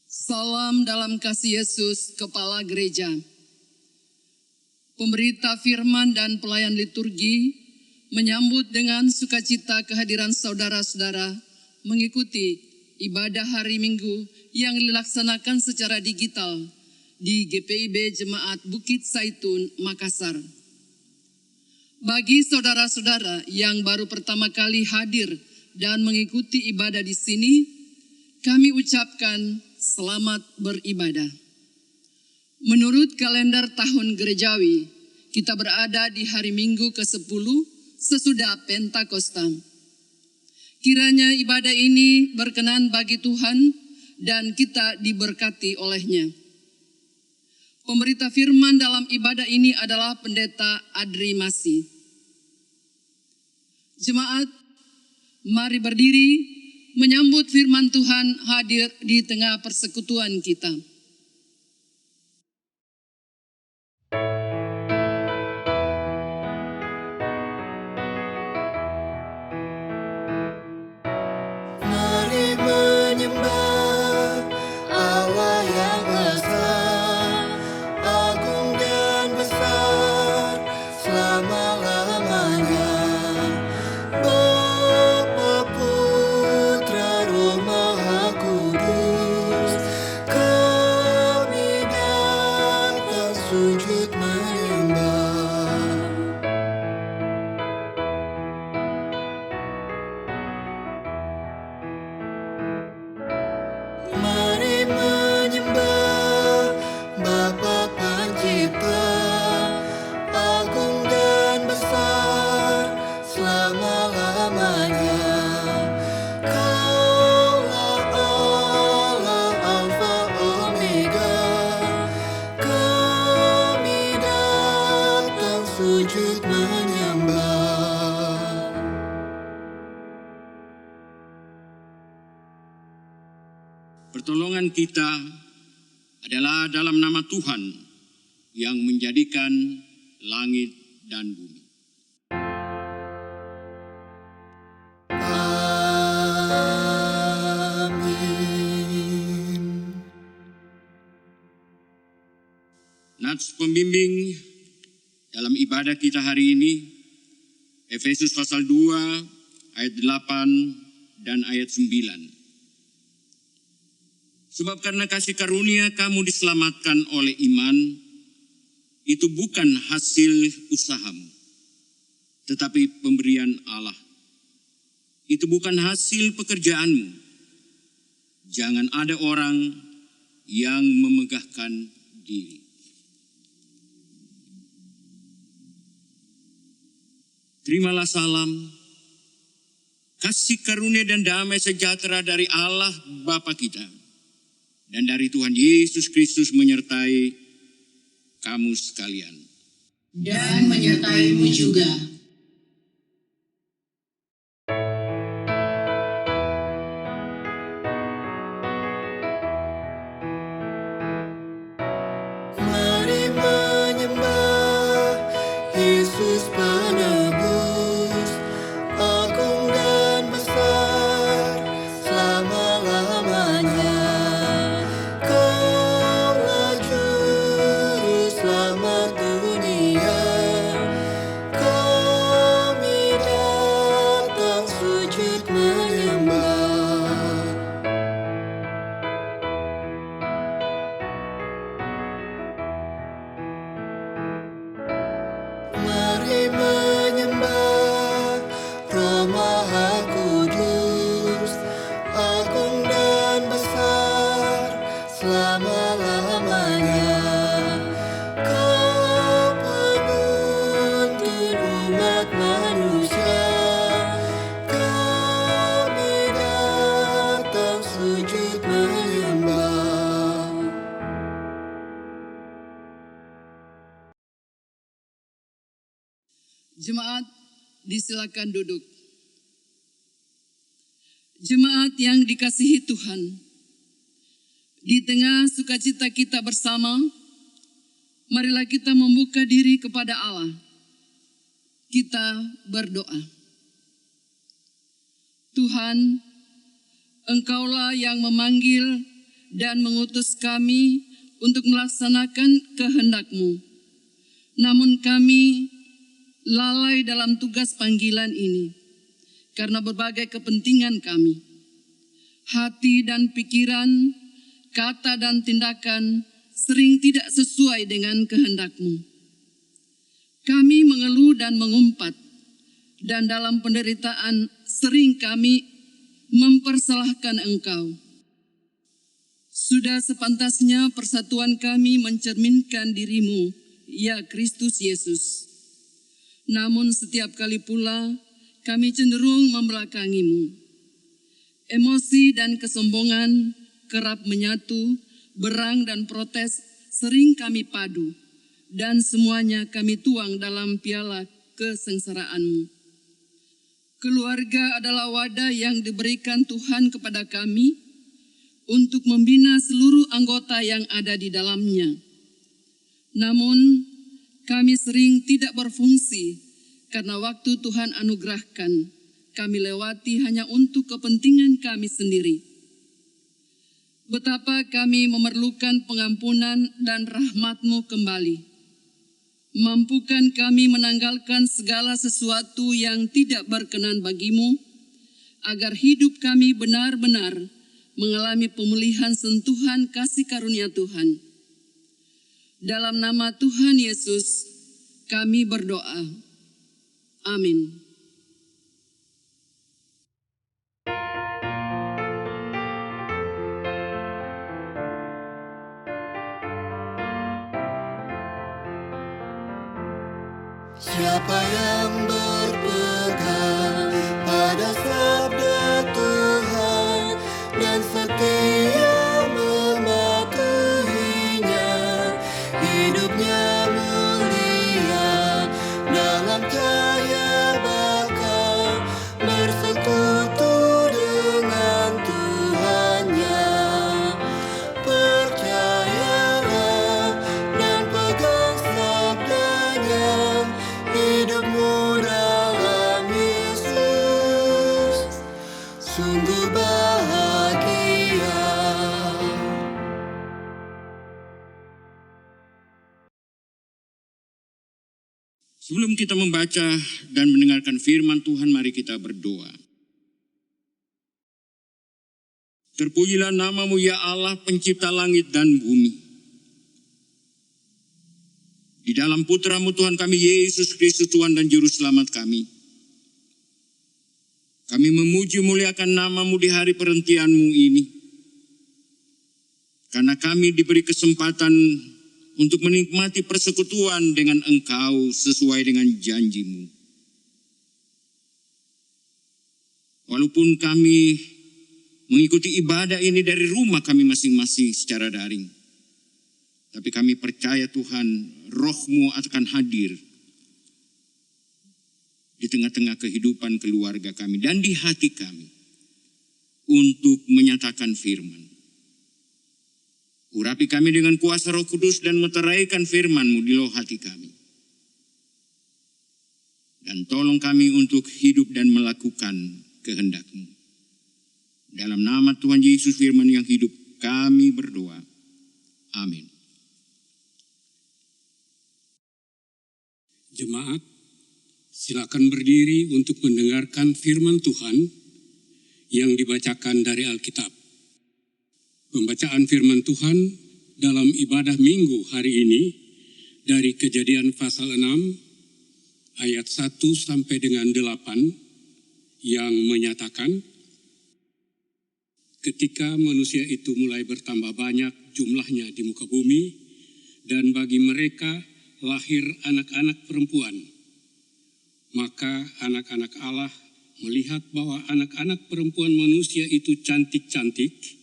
Salam dalam kasih Yesus, Kepala Gereja. Pemberita firman dan pelayan liturgi menyambut dengan sukacita kehadiran saudara-saudara mengikuti ibadah hari Minggu yang dilaksanakan secara digital di GPIB Jemaat Bukit Saitun, Makassar. Bagi saudara-saudara yang baru pertama kali hadir dan mengikuti ibadah di sini, kami ucapkan selamat beribadah. Menurut kalender tahun gerejawi, kita berada di hari Minggu ke-10 sesudah Pentakosta. Kiranya ibadah ini berkenan bagi Tuhan dan kita diberkati olehnya. Pemberita firman dalam ibadah ini adalah Pendeta Adri Masi. Jemaat, mari berdiri menyambut firman Tuhan hadir di tengah persekutuan kita. Mari menyembah Allah yang esa, agung dan besar selama-lamanya. Bapa, Putra, Roh Maha Kudus, kami datang sujud menyembah. Mari menyembah Bapa Pencipta, agung dan besar selama-lamanya. Kaulah Allah Alfa Omega, kami datang sujud menyembah. Pertolongan kita adalah dalam nama Tuhan yang menjadikan langit dan bumi. Amin. Nats pembimbing dalam ibadah kita hari ini, Efesus pasal 2 ayat 8 dan ayat 9. Sebab karena kasih karunia kamu diselamatkan oleh iman, itu bukan hasil usahamu, tetapi pemberian Allah. Itu bukan hasil pekerjaanmu. Jangan ada orang yang memegahkan diri. Terimalah salam, kasih karunia dan damai sejahtera dari Allah Bapa kita dan dari Tuhan Yesus Kristus menyertai kamu sekalian. Dan menyertaimu juga. Mari menyembah Yesus penebus, agung dan besar selama-lamanya. Kaulah juru selamat dunia, kami datang sujud menyembah. Mari menyembah Roh Maha Kudus, agung dan besar selama-lamanya. Kau penuntun umat manusia, kami datang sujud menyembah. Jemaat, disilakan duduk. Jemaat yang dikasihi Tuhan, di tengah sukacita kita bersama, marilah kita membuka diri kepada Allah. Kita berdoa. Tuhan, Engkaulah yang memanggil dan mengutus kami untuk melaksanakan kehendak-Mu. Namun kami lalai dalam tugas panggilan ini karena berbagai kepentingan kami. Hati dan pikiran, kata dan tindakan sering tidak sesuai dengan kehendak-Mu. Kami mengeluh dan mengumpat, dan dalam penderitaan sering kami mempersalahkan Engkau. Sudah sepantasnya persatuan kami mencerminkan diri-Mu, ya Kristus Yesus. Namun setiap kali pula kami cenderung membelakangi-Mu. Emosi dan kesombongan kerap menyatu, berang dan protes sering kami padu, dan semuanya kami tuang dalam piala kesengsaraan-Mu. Keluarga adalah wadah yang diberikan Tuhan kepada kami untuk membina seluruh anggota yang ada di dalamnya. Namun, kami sering tidak berfungsi karena waktu Tuhan anugerahkan kami lewati hanya untuk kepentingan kami sendiri. Betapa kami memerlukan pengampunan dan rahmat-Mu kembali. Mampukan kami menanggalkan segala sesuatu yang tidak berkenan bagi-Mu, agar hidup kami benar-benar mengalami pemulihan sentuhan kasih karunia Tuhan. Dalam nama Tuhan Yesus, kami berdoa. Amin. Siapa yang berpegang pada sabda Tuhan dan setia mematuhinya, hidupnya mulia dalam cahaya bakal bersekutu dengan Tuhannya. Percayalah dan pegang sabdanya, hidupmu dalam Yesus sungguh bahagia. Sebelum kita membaca dan mendengarkan firman Tuhan, mari kita berdoa. Terpujilah nama-Mu ya Allah, pencipta langit dan bumi. Di dalam Putra-Mu Tuhan kami Yesus Kristus, Tuhan dan Juru Selamat kami. Kami memuji muliakan nama-Mu di hari perhentian-Mu ini. Karena kami diberi kesempatan untuk menikmati persekutuan dengan Engkau sesuai dengan janji-Mu. Walaupun kami mengikuti ibadah ini dari rumah kami masing-masing secara daring, tapi kami percaya Tuhan, Roh-Mu akan hadir di tengah-tengah kehidupan keluarga kami dan di hati kami untuk menyatakan firman. Urapi kami dengan kuasa Roh Kudus dan meteraikan firman-Mu di loh hati kami. Dan tolong kami untuk hidup dan melakukan kehendak-Mu. Dalam nama Tuhan Yesus firman yang hidup kami berdoa. Amin. Jemaat, silakan berdiri untuk mendengarkan firman Tuhan yang dibacakan dari Alkitab. Pembacaan firman Tuhan dalam ibadah minggu hari ini dari Kejadian pasal 6 ayat 1 sampai dengan 8 yang menyatakan, ketika manusia itu mulai bertambah banyak jumlahnya di muka bumi, dan bagi mereka lahir anak-anak perempuan, maka anak-anak Allah melihat bahwa anak-anak perempuan manusia itu cantik-cantik.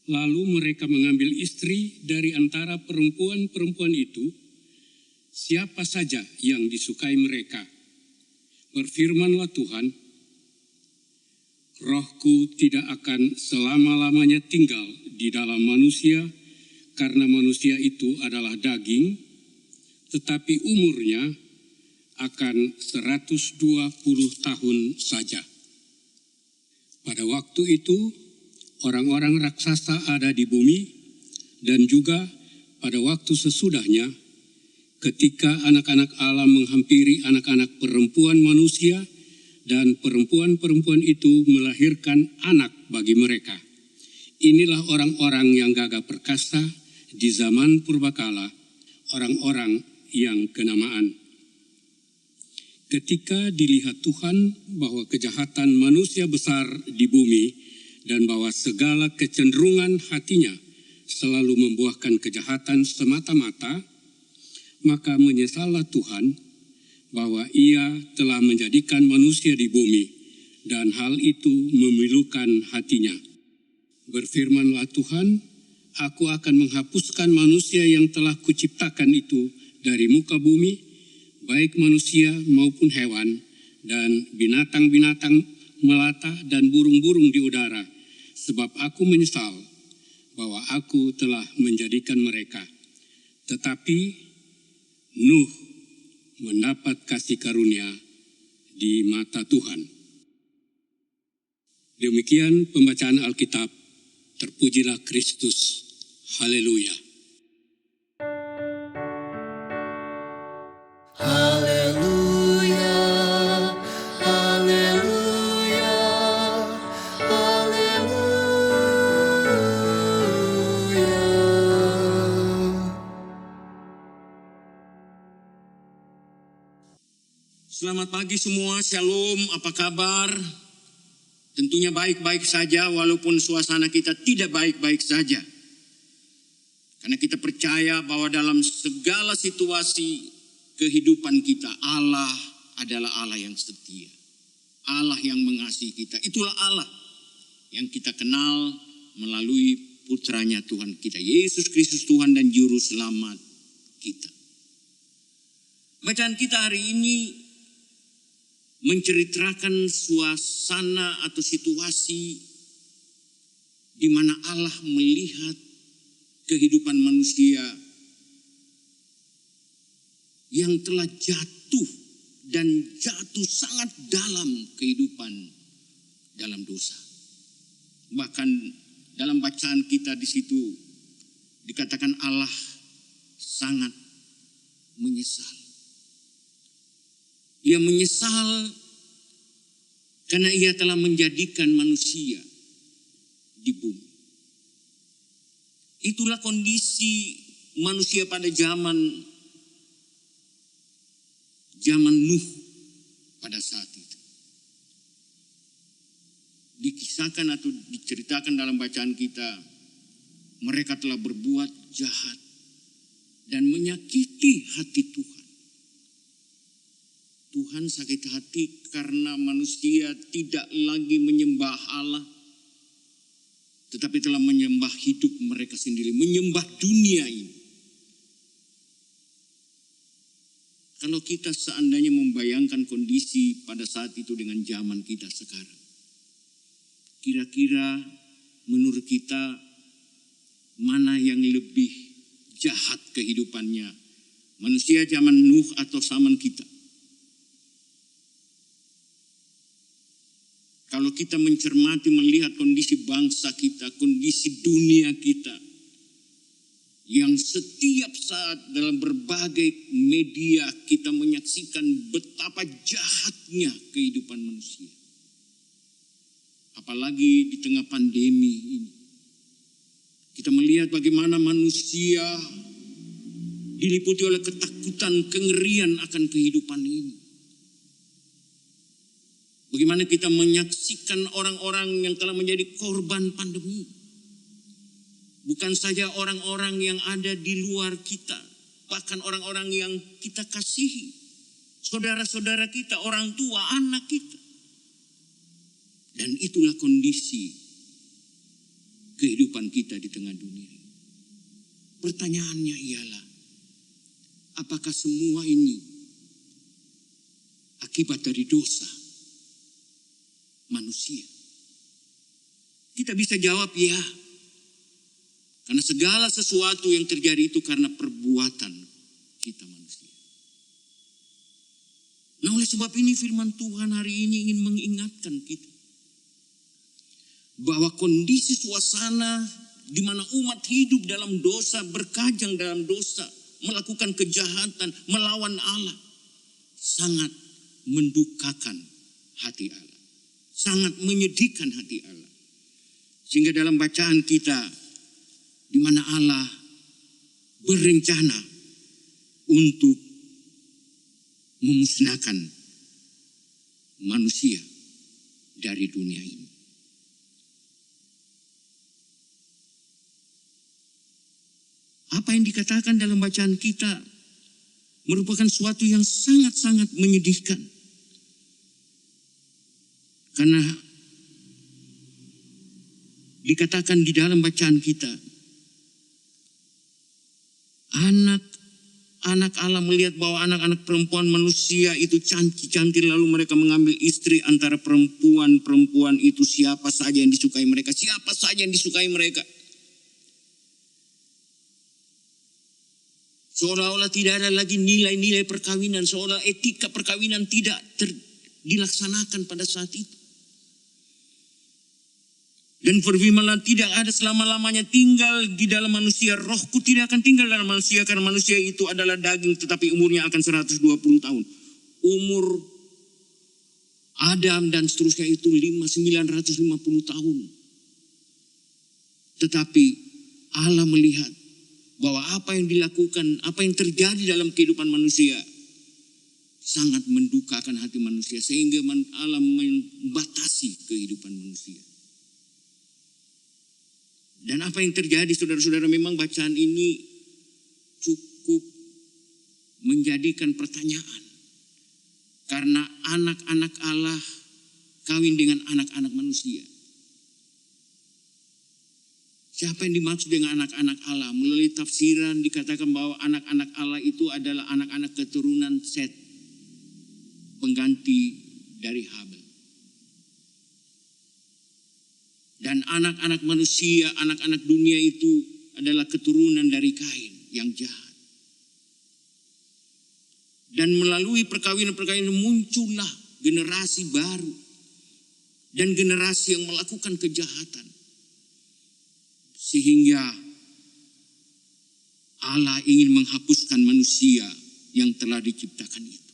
Lalu mereka mengambil istri dari antara perempuan-perempuan itu, siapa saja yang disukai mereka. Berfirmanlah Tuhan, Roh-Ku tidak akan selama-lamanya tinggal di dalam manusia, karena manusia itu adalah daging, tetapi umurnya akan 120 tahun saja. Pada waktu itu, orang-orang raksasa ada di bumi, dan juga pada waktu sesudahnya ketika anak-anak Allah menghampiri anak-anak perempuan manusia dan perempuan-perempuan itu melahirkan anak bagi mereka. Inilah orang-orang yang gagah perkasa di zaman purbakala, orang-orang yang kenamaan. Ketika dilihat Tuhan bahwa kejahatan manusia besar di bumi dan bahwa segala kecenderungan hatinya selalu membuahkan kejahatan semata-mata, maka menyesallah Tuhan bahwa Ia telah menjadikan manusia di bumi dan hal itu memilukan hatinya. Berfirmanlah Tuhan, Aku akan menghapuskan manusia yang telah kuciptakan itu dari muka bumi, baik manusia maupun hewan, dan binatang-binatang melata dan burung-burung di udara, sebab aku menyesal bahwa aku telah menjadikan mereka. Tetapi Nuh mendapat kasih karunia di mata Tuhan. Demikian pembacaan Alkitab. Terpujilah Kristus. Haleluya. Haleluya, haleluya, haleluya. Selamat pagi semua, shalom, apa kabar? Tentunya baik-baik saja walaupun suasana kita tidak baik-baik saja. Karena kita percaya bahwa dalam segala situasi kehidupan kita, Allah adalah Allah yang setia. Allah yang mengasihi kita. Itulah Allah yang kita kenal melalui putranya Tuhan kita, Yesus Kristus Tuhan dan Juru Selamat kita. Bacaan kita hari ini menceritakan suasana atau situasi di mana Allah melihat kehidupan manusia yang telah jatuh dan jatuh sangat dalam kehidupan dalam dosa. Bahkan dalam bacaan kita di situ dikatakan Allah sangat menyesal. Ia menyesal karena ia telah menjadikan manusia di bumi. Itulah kondisi manusia pada zaman Nuh pada saat itu. Dikisahkan atau diceritakan dalam bacaan kita, mereka telah berbuat jahat dan menyakiti hati Tuhan. Tuhan sakit hati karena manusia tidak lagi menyembah Allah, tetapi telah menyembah hidup mereka sendiri, menyembah dunia ini. Kalau kita seandainya membayangkan kondisi pada saat itu dengan zaman kita sekarang, kira-kira menurut kita mana yang lebih jahat kehidupannya? Manusia zaman Nuh atau zaman kita? Kalau kita mencermati melihat kondisi bangsa kita, kondisi dunia kita, yang setiap saat dalam berbagai media kita menyaksikan betapa jahatnya kehidupan manusia. Apalagi di tengah pandemi ini. Kita melihat bagaimana manusia diliputi oleh ketakutan, kengerian akan kehidupan ini. Bagaimana kita menyaksikan orang-orang yang telah menjadi korban pandemi. Bukan saja orang-orang yang ada di luar kita, bahkan orang-orang yang kita kasihi. Saudara-saudara kita, orang tua, anak kita. Dan itulah kondisi kehidupan kita di tengah dunia ini. Pertanyaannya ialah, apakah semua ini akibat dari dosa manusia? Kita bisa jawab ya. Karena segala sesuatu yang terjadi itu karena perbuatan kita manusia. Nah oleh sebab ini firman Tuhan hari ini ingin mengingatkan kita bahwa kondisi suasana di mana umat hidup dalam dosa, berkajang dalam dosa, melakukan kejahatan, melawan Allah, sangat mendukakan hati Allah, sangat menyedihkan hati Allah. Sehingga dalam bacaan kita, di mana Allah berencana untuk memusnahkan manusia dari dunia ini. Apa yang dikatakan dalam bacaan kita merupakan suatu yang sangat-sangat menyedihkan. Karena dikatakan di dalam bacaan kita, anak Allah melihat bahwa anak-anak perempuan manusia itu cantik-cantik, lalu mereka mengambil istri antara perempuan-perempuan itu, siapa saja yang disukai mereka, siapa saja yang disukai mereka. Seolah-olah tidak ada lagi nilai-nilai perkawinan, seolah etika perkawinan tidak dilaksanakan pada saat itu. Dan firman tidak ada selama-lamanya tinggal di dalam manusia. Rohku tidak akan tinggal dalam manusia, karena manusia itu adalah daging, tetapi umurnya akan 120 tahun. Umur Adam dan seterusnya itu 950 tahun. Tetapi Allah melihat bahwa apa yang dilakukan, apa yang terjadi dalam kehidupan manusia sangat mendukakan hati manusia, sehingga Allah membatasi kehidupan manusia. Dan apa yang terjadi, saudara-saudara, memang bacaan ini cukup menjadikan pertanyaan. Karena anak-anak Allah kawin dengan anak-anak manusia. Siapa yang dimaksud dengan anak-anak Allah? Melalui tafsiran dikatakan bahwa anak-anak Allah itu adalah anak-anak keturunan Set, pengganti dari Habel. Dan anak-anak manusia, anak-anak dunia itu adalah keturunan dari Kain yang jahat. Dan melalui perkawinan-perkawinan muncullah generasi baru. Dan generasi yang melakukan kejahatan. Sehingga Allah ingin menghapuskan manusia yang telah diciptakan itu.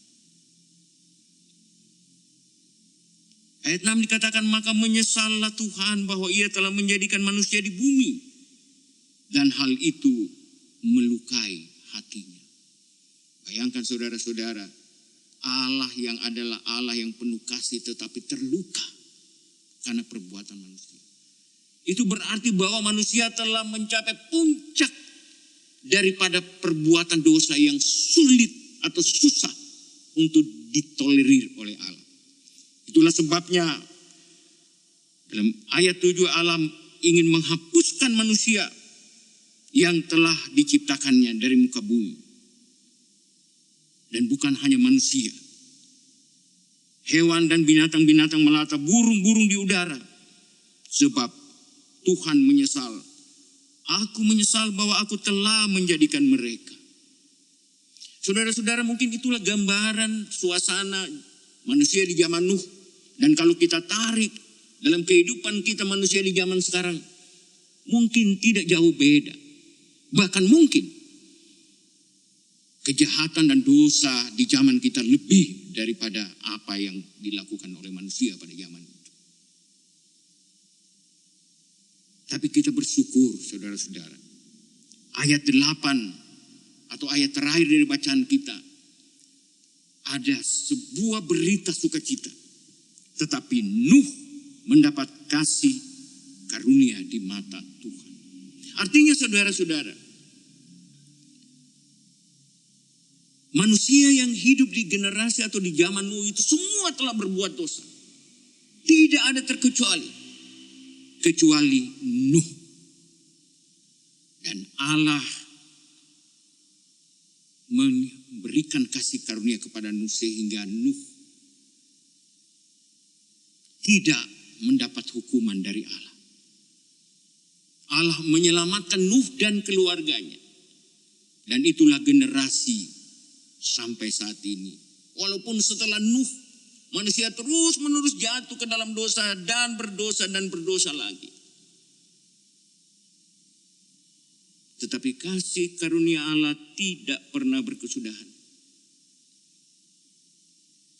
Ayat 6 dikatakan, maka menyesallah Tuhan bahwa ia telah menjadikan manusia di bumi. Dan hal itu melukai hatinya. Bayangkan saudara-saudara, Allah yang adalah Allah yang penuh kasih tetapi terluka karena perbuatan manusia. Itu berarti bahwa manusia telah mencapai puncak daripada perbuatan dosa yang sulit atau susah untuk ditolerir oleh Allah. Itulah sebabnya dalam ayat 7 Allah ingin menghapuskan manusia yang telah diciptakannya dari muka bumi. Dan bukan hanya manusia. Hewan dan binatang-binatang melata, burung-burung di udara. Sebab Tuhan menyesal. Aku menyesal bahwa aku telah menjadikan mereka. Saudara-saudara, mungkin itulah gambaran suasana manusia di zaman Nuh. Dan kalau kita tarik dalam kehidupan kita manusia di zaman sekarang, mungkin tidak jauh beda. Bahkan mungkin kejahatan dan dosa di zaman kita lebih daripada apa yang dilakukan oleh manusia pada zaman itu. Tapi kita bersyukur, saudara-saudara. Ayat 8 atau ayat terakhir dari bacaan kita, ada sebuah berita sukacita. Tetapi Nuh mendapat kasih karunia di mata Tuhan. Artinya saudara-saudara, manusia yang hidup di generasi atau di zaman Nuh itu semua telah berbuat dosa. Tidak ada terkecuali. Kecuali Nuh. Dan Allah memberikan kasih karunia kepada Nuh sehingga Nuh tidak mendapat hukuman dari Allah. Allah menyelamatkan Nuh dan keluarganya. Dan itulah generasi sampai saat ini. Walaupun setelah Nuh Manusia terus menerus jatuh ke dalam dosa dan berdosa lagi. Tetapi kasih karunia Allah tidak pernah berkesudahan.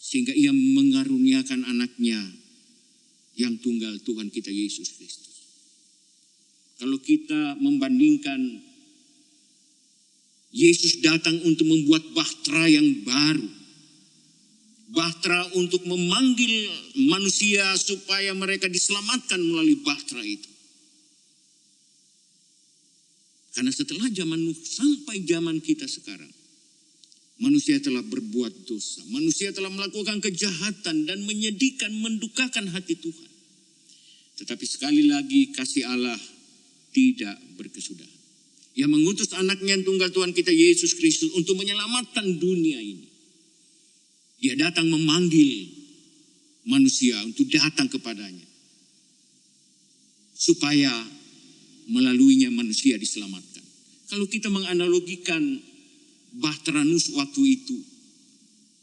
Sehingga ia mengaruniakan anaknya yang tunggal, Tuhan kita Yesus Kristus. Kalau kita membandingkan, Yesus datang untuk membuat bahtera yang baru. Bahtera untuk memanggil manusia supaya mereka diselamatkan melalui bahtera itu. Karena setelah zaman Nuh sampai zaman kita sekarang, manusia telah berbuat dosa. Manusia telah melakukan kejahatan dan menyedihkan, mendukakan hati Tuhan. Tetapi sekali lagi kasih Allah tidak berkesudahan. Ia mengutus anaknya yang tunggal Tuhan kita Yesus Kristus untuk menyelamatkan dunia ini. Dia datang memanggil manusia untuk datang kepadanya. Supaya melaluinya manusia diselamatkan. Kalau kita menganalogikan bahtera Nuh waktu itu.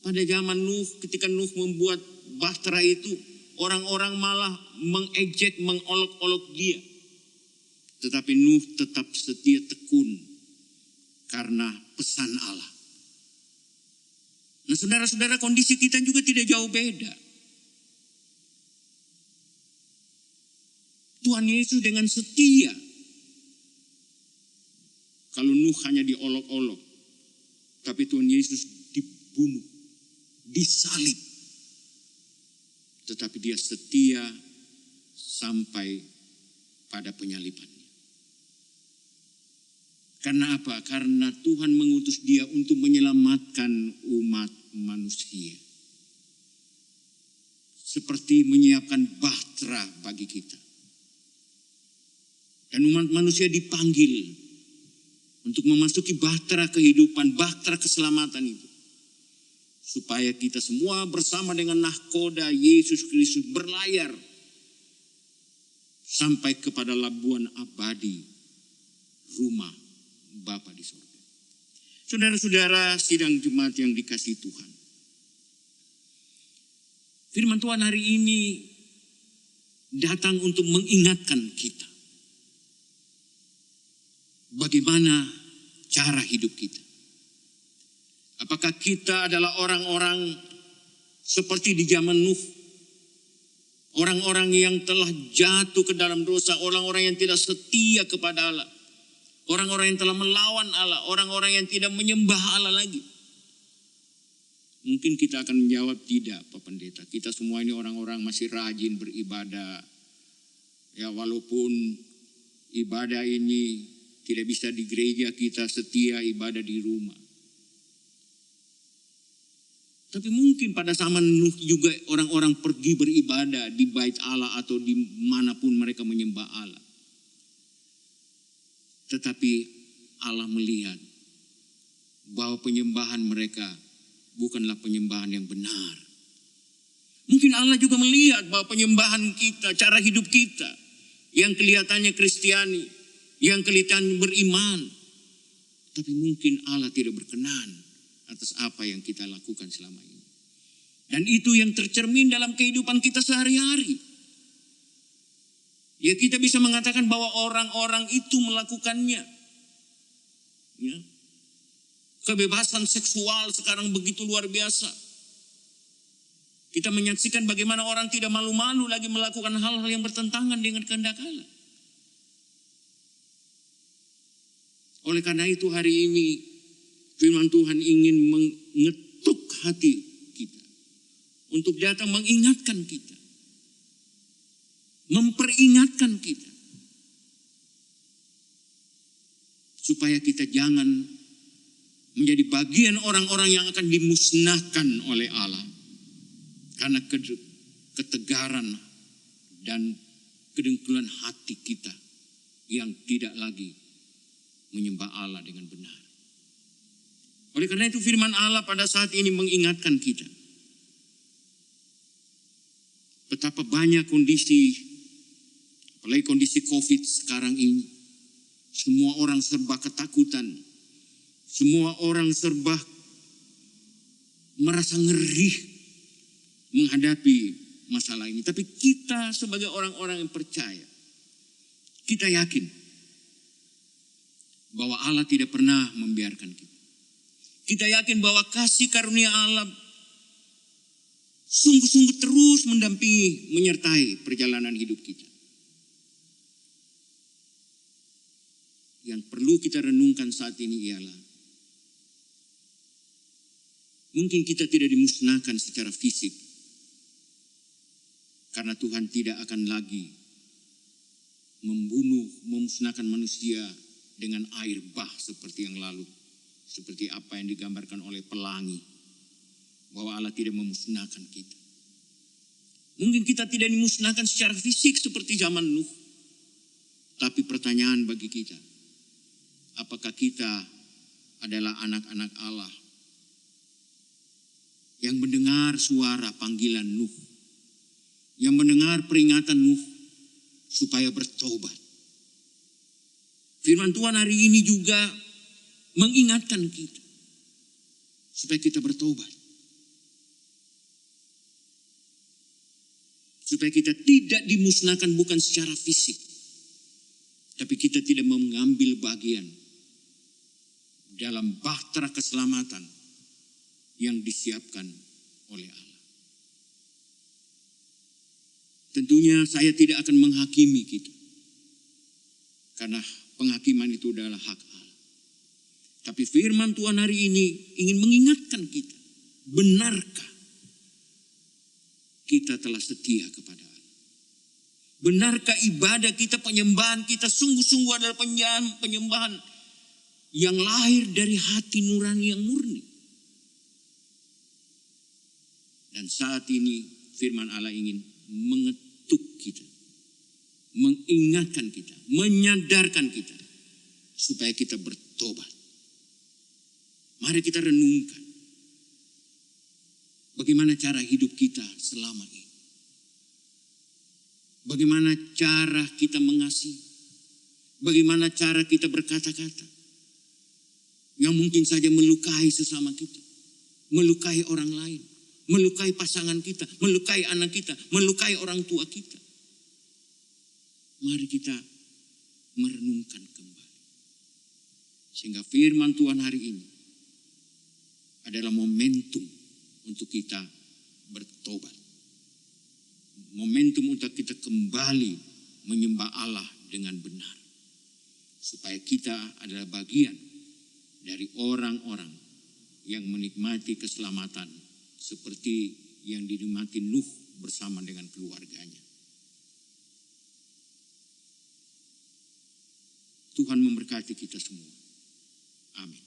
Pada zaman Nuh, ketika Nuh membuat bahtera itu, orang-orang malah mengejek, mengolok-olok dia. Tetapi Nuh tetap setia tekun karena pesan Allah. Nah saudara-saudara, kondisi kita juga tidak jauh beda. Tuhan Yesus dengan setia. Kalau Nuh hanya diolok-olok, tapi Tuhan Yesus dibunuh, disalib. Tetapi dia setia sampai pada penyalibannya. Karena apa? Karena Tuhan mengutus dia untuk menyelamatkan umat manusia. Seperti menyiapkan bahtera bagi kita. Dan umat manusia dipanggil untuk memasuki bahtera kehidupan, bahtera keselamatan itu. Supaya kita semua bersama dengan nahkoda Yesus Kristus berlayar sampai kepada labuan abadi, rumah Bapa di surga. Saudara-saudara sidang jemaat yang dikasihi Tuhan. Firman Tuhan hari ini datang untuk mengingatkan kita. Bagaimana cara hidup kita? Apakah kita adalah orang-orang seperti di zaman Nuh? Orang-orang yang telah jatuh ke dalam dosa, orang-orang yang tidak setia kepada Allah. Orang-orang yang telah melawan Allah, orang-orang yang tidak menyembah Allah lagi. Mungkin kita akan menjawab tidak, Pak Pendeta. Kita semua ini orang-orang masih rajin beribadah. Ya walaupun ibadah ini tidak bisa di gereja, kita setia ibadah di rumah. Tapi mungkin pada zaman Nuh juga orang-orang pergi beribadah di bait Allah atau di manapun mereka menyembah Allah. Tetapi Allah melihat bahwa penyembahan mereka bukanlah penyembahan yang benar. Mungkin Allah juga melihat bahwa penyembahan kita, cara hidup kita yang kelihatannya Kristiani, yang kelihatan beriman. Tapi mungkin Allah tidak berkenan atas apa yang kita lakukan selama ini. Dan itu yang tercermin dalam kehidupan kita sehari-hari. Ya kita bisa mengatakan bahwa orang-orang itu melakukannya. Ya. Kebebasan seksual sekarang begitu luar biasa. Kita menyaksikan bagaimana orang tidak malu-malu lagi melakukan hal-hal yang bertentangan dengan kehendak Allah. Oleh karena itu hari ini firman Tuhan ingin mengetuk hati kita. Untuk datang mengingatkan kita. Memperingatkan kita. Supaya kita jangan menjadi bagian orang-orang yang akan dimusnahkan oleh Allah. Karena ketegaran dan kedengkulan hati kita yang tidak lagi menyembah Allah dengan benar. Oleh karena itu firman Allah pada saat ini mengingatkan kita. Betapa banyak kondisi, apalagi kondisi COVID sekarang ini. Semua orang serba ketakutan. Semua orang serba merasa ngeri. menghadapi masalah ini. Tapi kita sebagai orang-orang yang percaya, kita yakin bahwa Allah tidak pernah membiarkan kita. Kita yakin bahwa kasih karunia Allah sungguh-sungguh terus mendampingi, menyertai perjalanan hidup kita. Yang perlu kita renungkan saat ini ialah, mungkin kita tidak dimusnahkan secara fisik, karena Tuhan tidak akan lagi memusnahkan manusia dengan air bah seperti yang lalu. Seperti apa yang digambarkan oleh pelangi, bahwa Allah tidak memusnahkan kita. Mungkin kita tidak dimusnahkan secara fisik seperti zaman Nuh. Tapi pertanyaan bagi kita, apakah kita adalah anak-anak Allah yang mendengar suara panggilan Nuh, yang mendengar peringatan Nuh supaya bertobat? Firman Tuhan hari ini juga mengingatkan kita supaya kita bertobat. Supaya kita tidak dimusnahkan bukan secara fisik, tapi kita tidak mengambil bagian dalam bahtera keselamatan yang disiapkan oleh Allah. Tentunya saya tidak akan menghakimi kita, karena penghakiman itu adalah hak Allah. Tapi firman Tuhan hari ini ingin mengingatkan kita, benarkah kita telah setia kepada Allah? Benarkah ibadah kita, penyembahan kita sungguh-sungguh adalah penyembahan yang lahir dari hati nurani yang murni? Dan saat ini firman Allah ingin mengetuk kita, mengingatkan kita, menyadarkan kita supaya kita bertobat. Mari kita renungkan bagaimana cara hidup kita selama ini. Bagaimana cara kita mengasihi. Bagaimana cara kita berkata-kata yang mungkin saja melukai sesama kita, melukai orang lain, melukai pasangan kita, melukai anak kita, melukai orang tua kita. Mari kita merenungkan kembali. Sehingga firman Tuhan hari ini adalah momentum untuk kita bertobat. Momentum untuk kita kembali menyembah Allah dengan benar. Supaya kita adalah bagian dari orang-orang yang menikmati keselamatan seperti yang dinikmati Nuh bersama dengan keluarganya. Tuhan memberkati kita semua. Amin.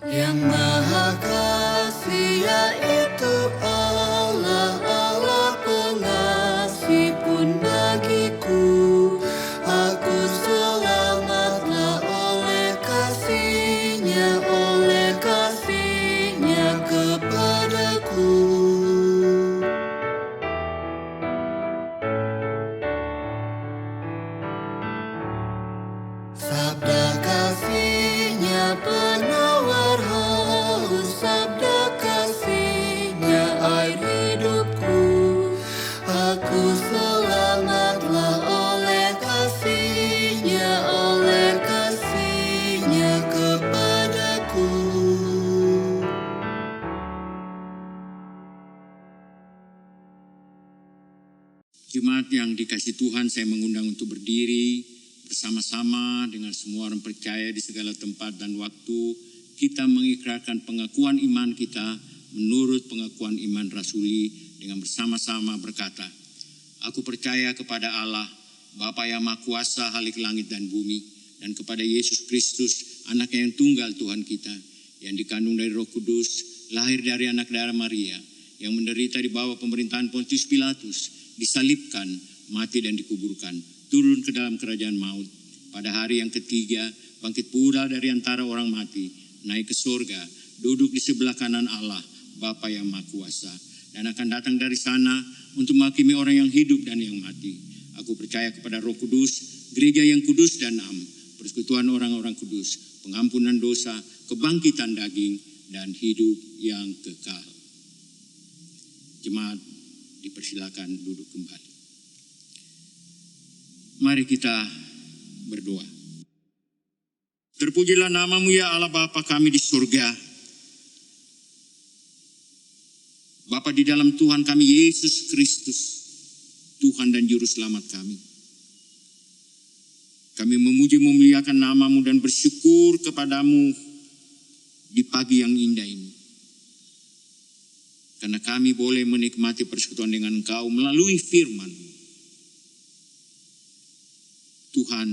Yang Maha Kasih yaitu Allah, Allah pengasih pun bagiku. Aku selamatlah oleh kasih-Nya kepadaku. Sabda kasih-Nya penawar haus, sabda kasih-Nya air hidupku. Aku selamatlah oleh kasih-Nya kepadaku. Jemaat yang dikasihi Tuhan, saya mengundang untuk berdiri bersama-sama dengan semua orang percaya di segala tempat dan waktu. Kita mengikrarkan pengakuan iman kita menurut pengakuan iman rasuli dengan bersama-sama berkata, aku percaya kepada Allah, Bapa yang Maha Kuasa Halik langit dan bumi, dan kepada Yesus Kristus, Anaknya yang tunggal Tuhan kita, yang dikandung dari Roh Kudus, lahir dari anak darah Maria, yang menderita di bawah pemerintahan Pontius Pilatus, disalibkan, mati dan dikuburkan, turun ke dalam kerajaan maut. Pada hari yang ketiga, bangkit pula dari antara orang mati, naik ke surga, duduk di sebelah kanan Allah, Bapa yang Maha Kuasa, dan akan datang dari sana untuk menghakimi orang yang hidup dan yang mati. Aku percaya kepada Roh Kudus, gereja yang kudus dan am, persekutuan orang-orang kudus, pengampunan dosa, kebangkitan daging, dan hidup yang kekal. Jemaat dipersilakan duduk kembali. Mari kita berdoa. Terpujilah nama-Mu ya Allah Bapa kami di surga. Bapa di dalam Tuhan kami Yesus Kristus, Tuhan dan Juru Selamat kami. Kami memuji memuliakan nama-Mu dan bersyukur kepadamu di pagi yang indah ini. Karena kami boleh menikmati persekutuan dengan Engkau melalui firman-Mu. Tuhan,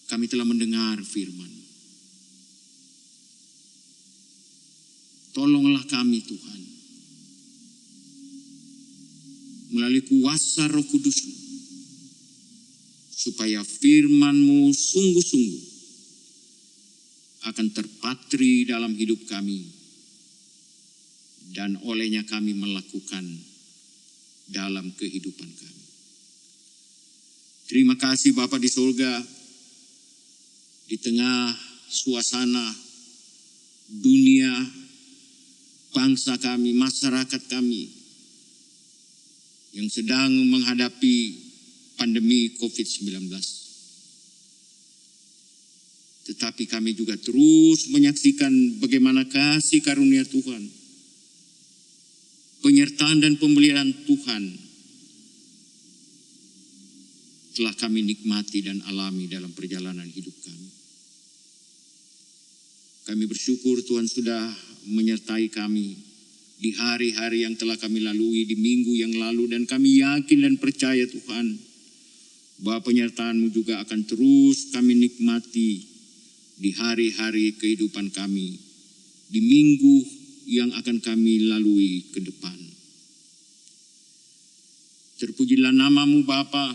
kami telah mendengar firman-Mu. Tolonglah kami Tuhan, melalui kuasa Roh Kudus-Mu, supaya firman-Mu sungguh-sungguh akan terpatri dalam hidup kami, dan olehnya kami melakukan dalam kehidupan kami. Terima kasih Bapa di surga, di tengah suasana dunia, bangsa kami, masyarakat kami yang sedang menghadapi pandemi COVID-19. Tetapi kami juga terus menyaksikan bagaimana kasih karunia Tuhan, penyertaan dan pemeliharaan Tuhan telah kami nikmati dan alami dalam perjalanan hidup kami. Kami bersyukur Tuhan sudah menyertai kami di hari-hari yang telah kami lalui, di minggu yang lalu, dan kami yakin dan percaya Tuhan bahwa penyertaan-Mu juga akan terus kami nikmati di hari-hari kehidupan kami, di minggu yang akan kami lalui ke depan. Terpujilah nama-Mu Bapa,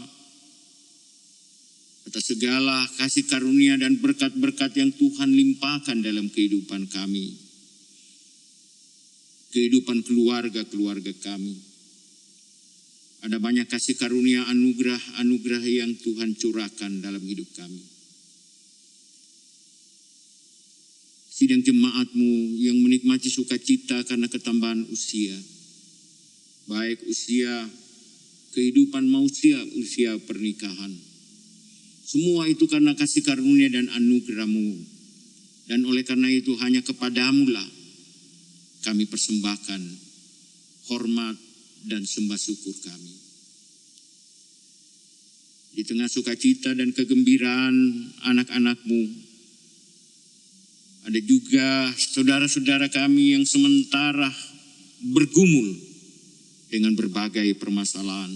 atas segala kasih karunia dan berkat-berkat yang Tuhan limpahkan dalam kehidupan kami, kehidupan keluarga-keluarga kami. Ada banyak kasih karunia, anugerah-anugerah yang Tuhan curahkan dalam hidup kami. Sidang jemaat-Mu yang menikmati sukacita karena ketambahan usia, baik usia kehidupan manusia, usia pernikahan. Semua itu karena kasih karunia dan anugerah-Mu. Dan oleh karena itu hanya kepadamu lah kami persembahkan hormat dan sembah syukur kami. Di tengah sukacita dan kegembiraan anak-anak-Mu, ada juga saudara-saudara kami yang sementara bergumul dengan berbagai permasalahan.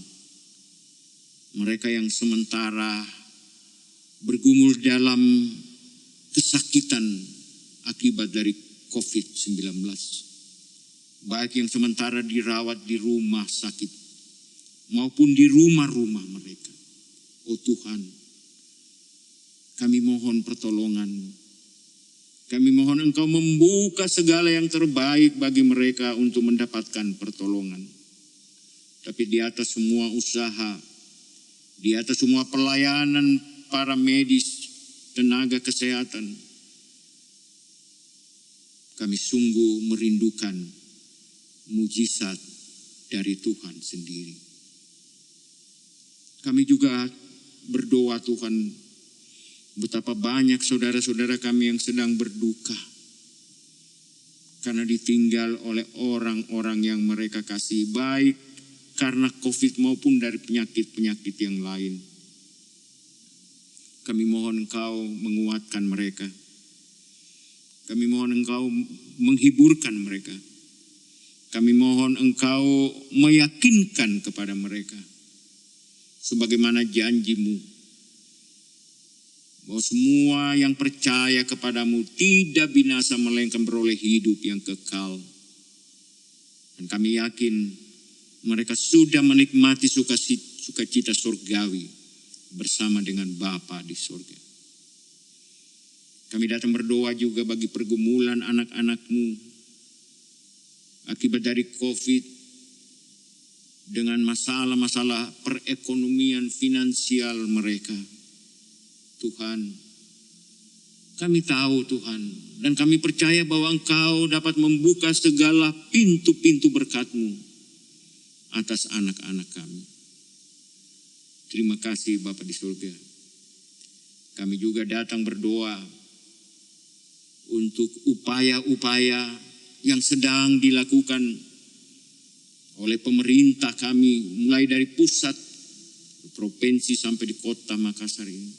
Mereka yang sementara bergumul dalam kesakitan akibat dari COVID-19. Baik yang sementara dirawat di rumah sakit maupun di rumah-rumah mereka. Oh Tuhan, kami mohon pertolongan-Mu. Kami mohon Engkau membuka segala yang terbaik bagi mereka untuk mendapatkan pertolongan. Tapi di atas semua usaha, di atas semua pelayanan para medis, tenaga kesehatan, kami sungguh merindukan mujizat dari Tuhan sendiri. Kami juga berdoa Tuhan, betapa banyak saudara-saudara kami yang sedang berduka karena ditinggal oleh orang-orang yang mereka kasih, baik karena COVID maupun dari penyakit-penyakit yang lain. Kami mohon Engkau menguatkan mereka. Kami mohon Engkau menghiburkan mereka. Kami mohon Engkau meyakinkan kepada mereka, sebagaimana janji-Mu, bahwa semua yang percaya kepadamu tidak binasa melainkan beroleh hidup yang kekal. Dan kami yakin mereka sudah menikmati sukacita surgawi bersama dengan Bapa di surga. Kami datang berdoa juga bagi pergumulan anak-anak-Mu akibat dari COVID dengan masalah-masalah perekonomian finansial mereka. Tuhan, kami tahu Tuhan, dan kami percaya bahwa Engkau dapat membuka segala pintu-pintu berkat-Mu atas anak-anak kami. Terima kasih Bapa di surga. Kami juga datang berdoa untuk upaya-upaya yang sedang dilakukan oleh pemerintah kami, mulai dari pusat, provinsi sampai di kota Makassar ini,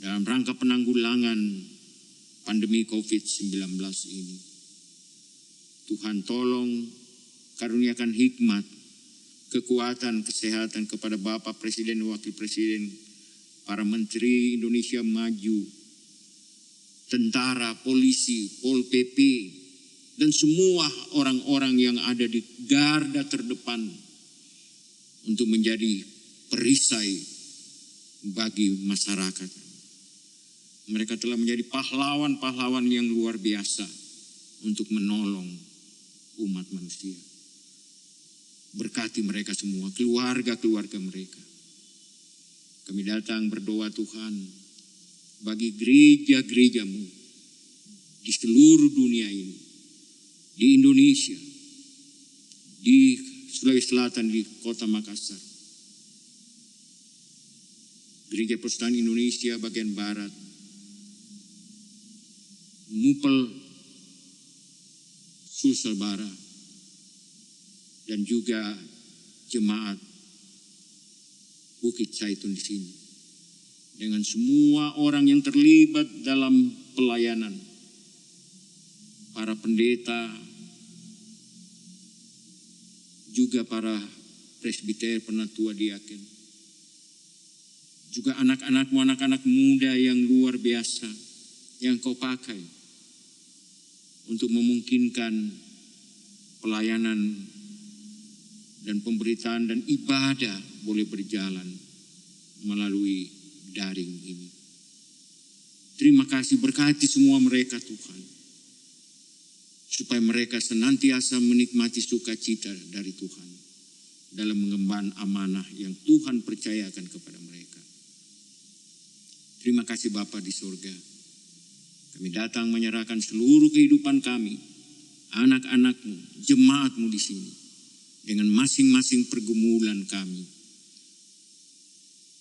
dalam rangka penanggulangan pandemi COVID-19 ini. Tuhan tolong karuniakan hikmat, kekuatan, kesehatan kepada Bapak Presiden, Wakil Presiden, para Menteri Indonesia Maju, tentara, polisi, Pol PP, dan semua orang-orang yang ada di garda terdepan untuk menjadi perisai bagi masyarakat. Mereka telah menjadi pahlawan-pahlawan yang luar biasa untuk menolong umat manusia. Berkati mereka semua, keluarga-keluarga mereka. Kami datang berdoa Tuhan bagi gereja-gereja-Mu di seluruh dunia ini, di Indonesia, di Sulawesi Selatan, di kota Makassar, Gereja Persekutuan Indonesia bagian Barat, Mupel, Sulsel Barat, dan juga jemaat Bukit Zaitun di sini. Dengan semua orang yang terlibat dalam pelayanan, para pendeta, juga para presbiter, penatua, diaken, juga anak-anakmu, anak-anak muda yang luar biasa yang Kau pakai untuk memungkinkan pelayanan dan pemberitaan dan ibadah boleh berjalan melalui daring ini. Terima kasih, berkati semua mereka Tuhan, supaya mereka senantiasa menikmati sukacita dari Tuhan dalam mengemban amanah yang Tuhan percayakan kepada mereka. Terima kasih Bapa di surga. Kami datang menyerahkan seluruh kehidupan kami, anak-anak-Mu, jemaat-Mu di sini, dengan masing-masing pergumulan kami.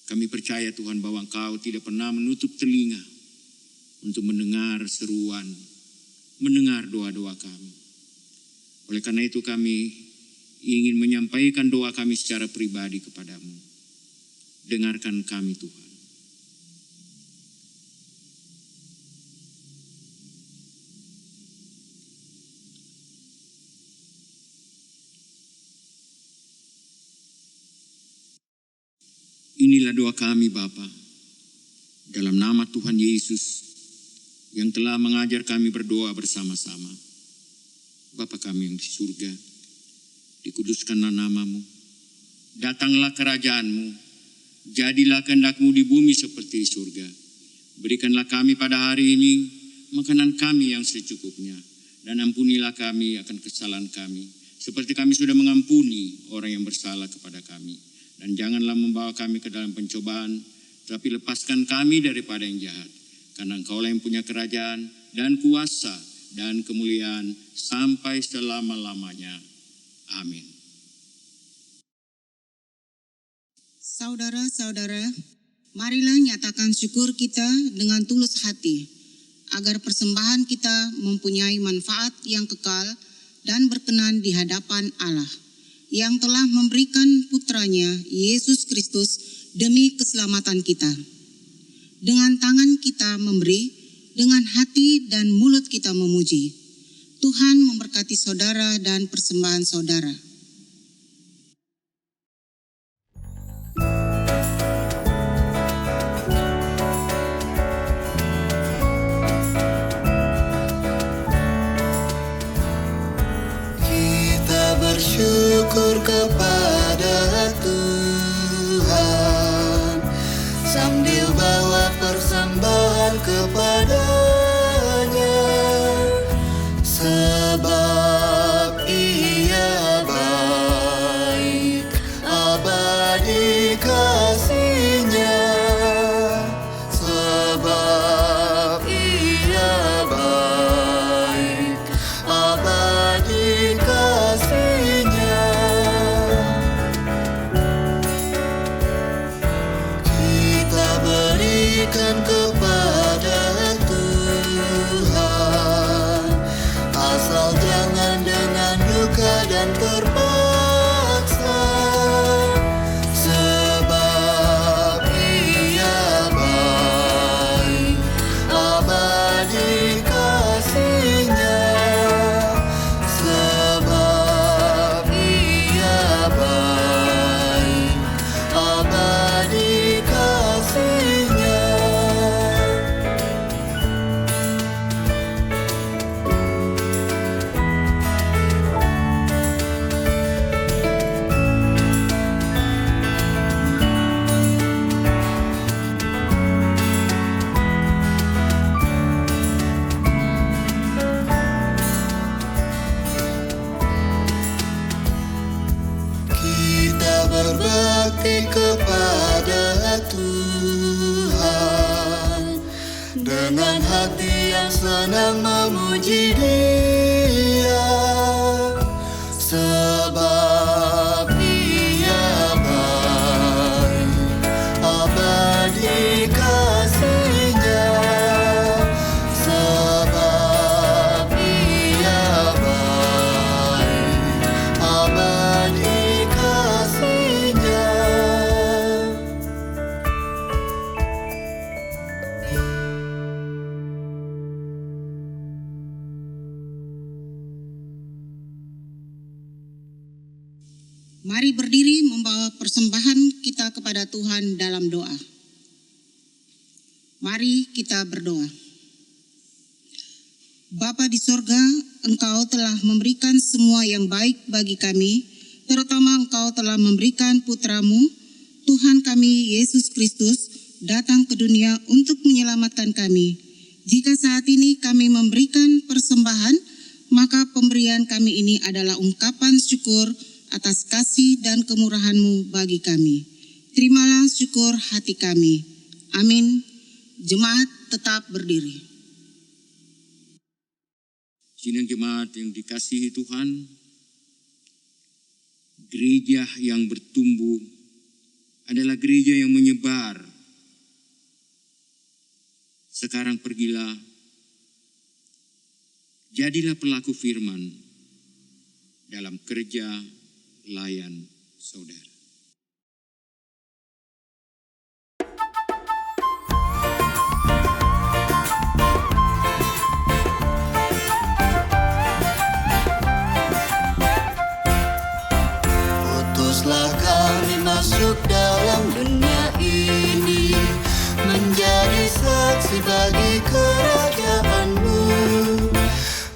Kami percaya Tuhan bahwa Engkau tidak pernah menutup telinga untuk mendengar seruan, mendengar doa-doa kami. Oleh karena itu kami ingin menyampaikan doa kami secara pribadi kepadamu. Dengarkan kami Tuhan. Inilah doa kami Bapa, dalam nama Tuhan Yesus yang telah mengajar kami berdoa bersama-sama. Bapa kami yang di surga, dikuduskanlah nama-Mu, datanglah kerajaan-Mu, jadilah kehendak-Mu di bumi seperti di surga. Berikanlah kami pada hari ini makanan kami yang secukupnya, dan ampunilah kami akan kesalahan kami, seperti kami sudah mengampuni orang yang bersalah kepada kami. Dan janganlah membawa kami ke dalam pencobaan, tapi lepaskan kami daripada yang jahat. Karena Engkaulah yang punya kerajaan dan kuasa dan kemuliaan sampai selama-lamanya. Amin. Saudara-saudara, marilah nyatakan syukur kita dengan tulus hati, agar persembahan kita mempunyai manfaat yang kekal dan berkenan di hadapan Allah, yang telah memberikan putranya Yesus Kristus demi keselamatan kita. Dengan tangan kita memberi, dengan hati dan mulut kita memuji. Tuhan memberkati saudara dan persembahan saudara. Bersyukur kepada Tuhan sambil bawa persembahan kepada abadi kasih-Nya, sebab Ia baik, abadi kasih-Nya. Kita berbakti kepada Tuhan dengan hati yang senang memuji Dia, sebab Ia baik, abadi kasih-Nya, sebab Ia baik, abadi kasih-Nya. Mari berdiri membawa persembahan kita kepada Tuhan dalam doa. Mari kita berdoa. Bapa di sorga, Engkau telah memberikan semua yang baik bagi kami, terutama Engkau telah memberikan Putra-Mu, Tuhan kami Yesus Kristus, datang ke dunia untuk menyelamatkan kami. Jika saat ini kami memberikan persembahan, maka pemberian kami ini adalah ungkapan syukur atas kasih dan kemurahan-Mu bagi kami. Terimalah syukur hati kami. Amin. Jemaat tetap berdiri. Sidang jemaat yang dikasihi Tuhan, gereja yang bertumbuh adalah gereja yang menyebar. Sekarang pergilah, jadilah pelaku firman dalam kerja layan saudara. Utuslah kami masuk dalam dunia ini, menjadi saksi bagi kerajaan-Mu,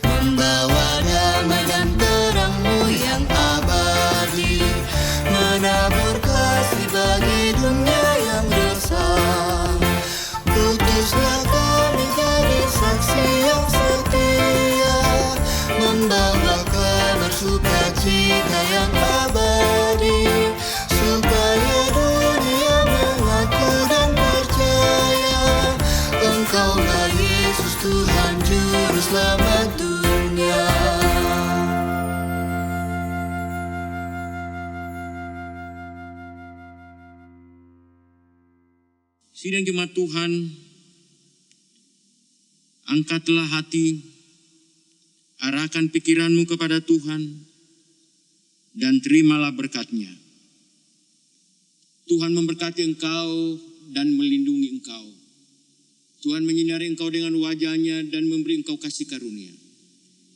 membawa damai dan terang-Mu yang abadi, menabur kasih bagi dunia yang resah. Utuslah kami jadi saksi yang setia, membawa kabar sukacita yang abadi, supaya dunia mengaku dan percaya Engkaulah Yesus Tuhan Juru Selamat dunia. Sidang jemaat Tuhan, angkatlah hati, arahkan pikiranmu kepada Tuhan, dan terimalah berkat-Nya. Tuhan memberkati engkau dan melindungi engkau. Tuhan menyinari engkau dengan wajah-Nya dan memberi engkau kasih karunia.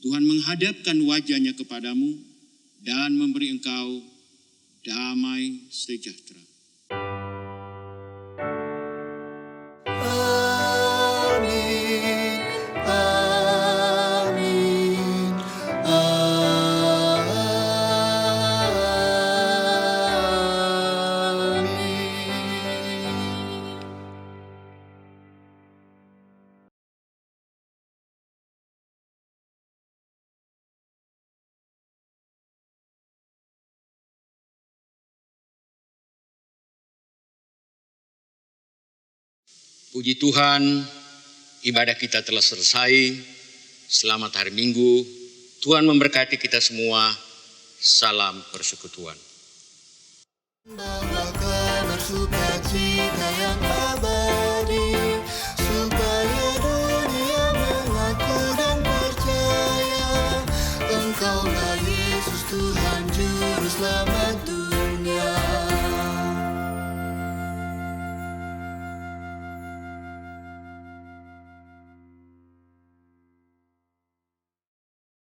Tuhan menghadapkan wajah-Nya kepadamu dan memberi engkau damai sejahtera. Amin, amin, amin. Puji Tuhan, ibadah kita telah selesai. Selamat hari Minggu. Tuhan memberkati kita semua. Salam persekutuan.